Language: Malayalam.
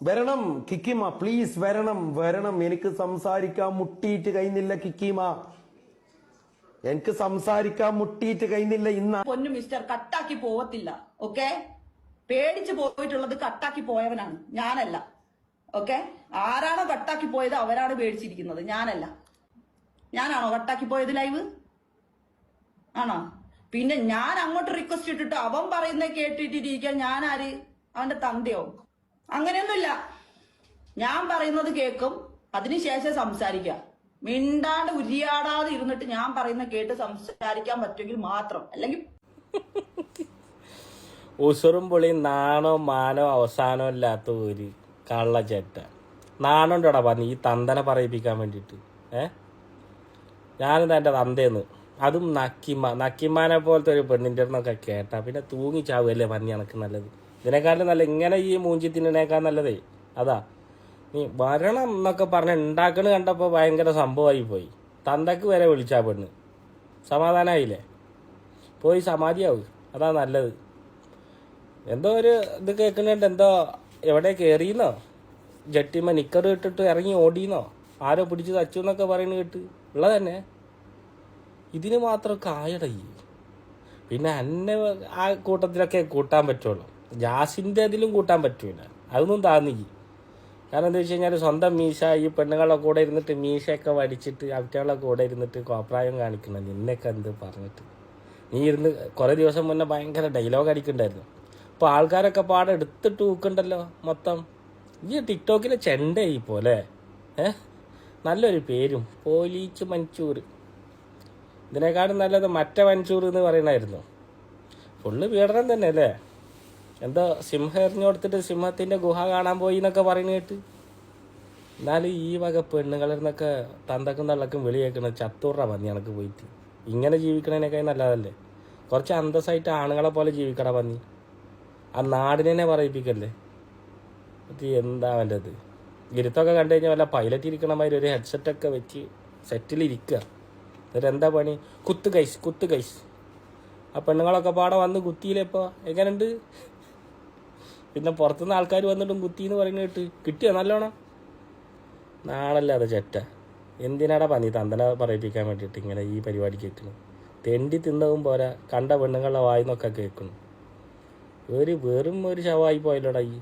വരണം കിക്കിമ, പ്ലീസ് വരണം വരണം. എനിക്ക് സംസാരിക്കാൻ മുട്ടിയിട്ട് കഴിഞ്ഞില്ല കിക്കിമ, എനിക്ക് സംസാരിക്കാൻ മുട്ടിയിട്ട് കഴിഞ്ഞില്ല. ഇന്ന് പൊന്നു മിസ്റ്റർ കട്ടാക്കി പോവത്തില്ല. ഓക്കെ, പേടിച്ച് പോയിട്ടുള്ളത് കട്ടാക്കി പോയവനാണ്, ഞാനല്ല. ഓക്കെ, ആരാണോ കട്ടാക്കി പോയത് അവരാണ് പേടിച്ചിരിക്കുന്നത്, ഞാനല്ല. ഞാനാണോ കട്ടാക്കി പോയത് ലൈവ്? ആണോ? പിന്നെ ഞാൻ അങ്ങോട്ട് റിക്വസ്റ്റ് ഇട്ടിട്ട് അവൻ പറയുന്നത് കേട്ടിട്ടിരിക്കാൻ ഞാൻ ആര്? അവന്റെ തന്തയോ? അങ്ങനെയൊന്നുമില്ല. ഞാൻ പറയുന്നത് കേൾക്കും, അതിനുശേഷം സംസാരിക്കാം. മിണ്ടാണ്ട് ഉരിയാടാതെ ഇരുന്നിട്ട് ഞാൻ പറയുന്ന കേട്ട് സംസാരിക്കാൻ പറ്റുമെങ്കിൽ മാത്രം, അല്ലെങ്കിൽ ഉസുറും പൊളിയും നാണോ മാനോ അവസാനോ ഇല്ലാത്ത ഒരു കള്ളച്ചേറ്റ. നാണോണ്ടോടാ പറഞ്ഞു ഈ തന്തനെ പറയിപ്പിക്കാൻ വേണ്ടിയിട്ട്. ഞാനിത് എൻ്റെ തന്തേന്ന്, അതും നക്കിമാനെ പോലത്തെ ഒരു പെണ്ണിൻ്റെ അടുത്തൊക്കെ കേട്ടാ പിന്നെ തൂങ്ങിച്ചാവുകയല്ലേ പറഞ്ഞ് കണക്ക് നല്ലത്. ഇതിനേക്കാളും നല്ല ഇങ്ങനെ ഈ മൂഞ്ചി തിന്നണേക്കാൾ നല്ലതേ അതാ. നീ വരണം എന്നൊക്കെ പറഞ്ഞ് ഉണ്ടാക്കണ കണ്ടപ്പോൾ ഭയങ്കര സംഭവമായി പോയി. തന്തക്ക് വരെ വിളിച്ചാ പെണ്ണ്. സമാധാനമായില്ലേ? പോയി സമാധിയാവും, അതാ നല്ലത്. എന്തോ ഒരു ഇത് കേൾക്കുന്നുണ്ട്, എന്തോ എവിടെ കയറിയെന്നോ, ജട്ടിമ്മ നിക്കർ ഇട്ടിട്ട് ഇറങ്ങി ഓടിയെന്നോ, ആരോ പിടിച്ച് തച്ചു എന്നൊക്കെ പറയുന്നത് കേട്ട് ഉള്ളതന്നെ. ഇതിന് മാത്രമൊക്കെ ആയടയി. പിന്നെ എന്നെ ആ കൂട്ടത്തിലൊക്കെ കൂട്ടാൻ പറ്റുള്ളൂ, ജാസിൻ്റെ അതിലും കൂട്ടാൻ പറ്റൂല. അതൊന്നും താന്നിക്ക്. കാരണം എന്താ വെച്ച് കഴിഞ്ഞാൽ സ്വന്തം മീശ ഈ പെണ്ണുങ്ങളെ കൂടെ ഇരുന്നിട്ട് മീശയൊക്കെ വടിച്ചിട്ട് അവറ്റകളെ കൂടെ ഇരുന്നിട്ട് കോപ്രായം കാണിക്കണം. നിന്നൊക്കെ എന്ത് പറഞ്ഞിട്ട് നീ ഇരുന്ന് കുറേ ദിവസം മുന്നേ ഭയങ്കര ഡയലോഗ് അടിക്കണ്ടായിരുന്നു. അപ്പോൾ ആൾക്കാരൊക്കെ പാടെ എടുത്തിട്ട് ഊക്കുണ്ടല്ലോ മൊത്തം. ഈ ടിക്ടോക്കിലെ ചെണ്ടയായി പോലെ നല്ലൊരു പേരും പോലീച്ച് മൻചൂർ. ഇതിനേക്കാളും നല്ലത് മറ്റേ മൻചൂർ എന്ന് പറയണമായിരുന്നു. ഫുള്ള് പീഡനം തന്നെ അല്ലേ? എന്തോ സിംഹം എറിഞ്ഞു കൊടുത്തിട്ട് സിംഹത്തിൻ്റെ ഗുഹ കാണാൻ പോയി എന്നൊക്കെ പറയുന്ന കേട്ട്. എന്നാലും ഈ വക പെണ്ണുങ്ങളിൽ നിന്നൊക്കെ തന്തക്കും തള്ളക്കും വിളി കേൾക്കുന്നത് ചത്തൂറ പന്നി കണക്ക് പോയിട്ട്. ഇങ്ങനെ ജീവിക്കണതിനേക്കാൾ നല്ലതല്ലേ? കുറച്ച് അന്തസ്സായിട്ട് ആണുങ്ങളെ പോലെ ജീവിക്കട പന്നി. ആ നാടിനെ പറയിപ്പിക്കല്ലേ. ഇത് എന്താ വേണ്ടത്? ഇരുത്തൊക്കെ കണ്ടു കഴിഞ്ഞാൽ വല്ല പൈലറ്റ് ഇരിക്കണ മാതിരി ഒരു ഹെഡ്സെറ്റൊക്കെ വെച്ച് സെറ്റിലിരിക്കുക. എന്നിട്ട് എന്താ പണി? കുത്ത് കൈസ്. ആ പെണ്ണുങ്ങളൊക്കെ പാടെ വന്ന് കുത്തിയില്ലേ? ഇപ്പോൾ എങ്ങനെയുണ്ട്? പിന്നെ പുറത്തുനിന്ന് ആൾക്കാർ വന്നിട്ടും കുത്തി എന്ന് പറയുന്നത് കേട്ട് കിട്ടിയോ നല്ലോണം? നാളല്ലേ അത് ചെറ്റ. എന്തിനാടാ പന്നി തന്തനെ പറയിപ്പിക്കാൻ വേണ്ടിയിട്ട് ഇങ്ങനെ ഈ പരിപാടി കേൾക്കണം? തെണ്ടി തിന്നവും പോരാ, കണ്ട പെണ്ണുങ്ങളുടെ വായിന്നൊക്കെ കേൾക്കണം. വെറും ഒരു ശവമായി പോയല്ലോടാ ഈ.